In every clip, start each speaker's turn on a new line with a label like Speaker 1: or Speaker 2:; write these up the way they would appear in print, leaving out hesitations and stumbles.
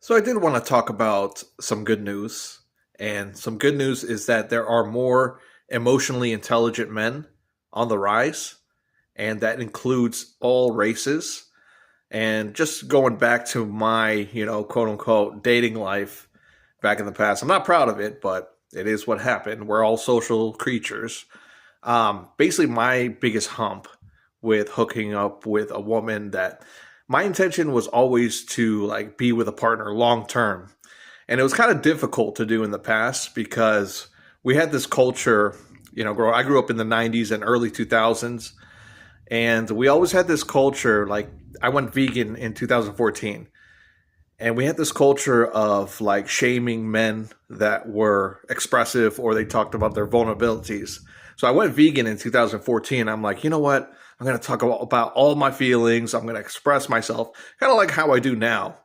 Speaker 1: So I did want to talk about some good news. And some good news is that there are more emotionally intelligent men on the rise, and that includes all races. And just going back to my, quote unquote dating life back in the past, I'm not proud of it, but it is what happened. We're all social creatures. Basically, my biggest hump with hooking up with a woman that my intention was always to like be with a partner long term. And it was kind of difficult to do in the past because we had this culture, I grew up in the 90s and early 2000s, and we always had this culture like I went vegan in 2014, and we had this culture of like shaming men that were expressive or they talked about their vulnerabilities. So I went vegan in 2014. I'm like, you know what? I'm going to talk about all my feelings. I'm going to express myself, kind of like how I do now.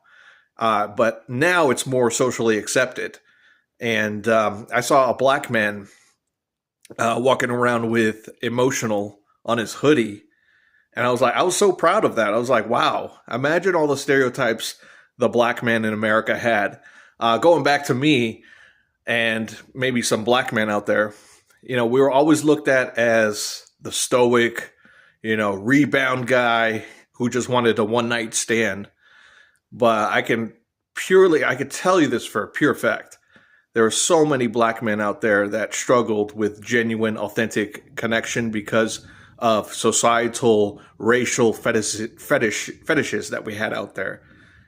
Speaker 1: But now it's more socially accepted. And I saw a black man walking around with emotional on his hoodie. And I was so proud of that. I was like, wow, imagine all the stereotypes the black man in America had. Going back to me and maybe some black men out there, we were always looked at as the stoic, rebound guy who just wanted a one night stand. But I could tell you this for a pure fact. There are so many black men out there that struggled with genuine, authentic connection because of societal, racial fetishes that we had out there.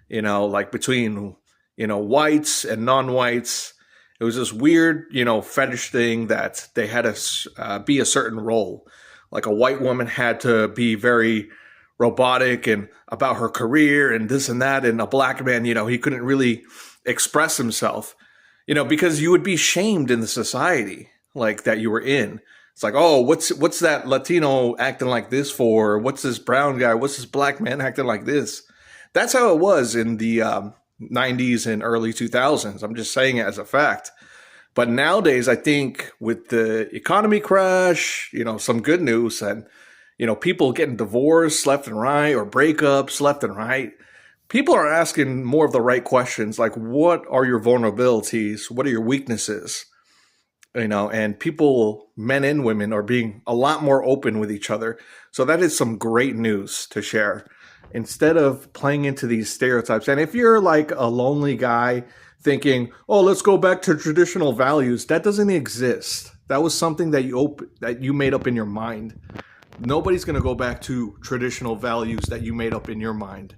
Speaker 1: Like between, whites and non-whites. It was this weird, fetish thing that they had to be a certain role. Like a white woman had to be very robotic and about her career and this and that. And a black man, he couldn't really express himself, because you would be shamed in the society like that you were in. It's like, oh, what's that Latino acting like this for? What's this brown guy? What's this black man acting like this? That's how it was in the 90s and early 2000s. I'm just saying it as a fact. But nowadays, I think with the economy crash, some good news and, people getting divorced left and right or breakups left and right, people are asking more of the right questions like, what are your vulnerabilities? What are your weaknesses? And people, men and women, are being a lot more open with each other. So that is some great news to share instead of playing into these stereotypes. And if you're like a lonely guy thinking, oh, let's go back to traditional values, that doesn't exist. That was something that you made up in your mind. Nobody's going to go back to traditional values that you made up in your mind.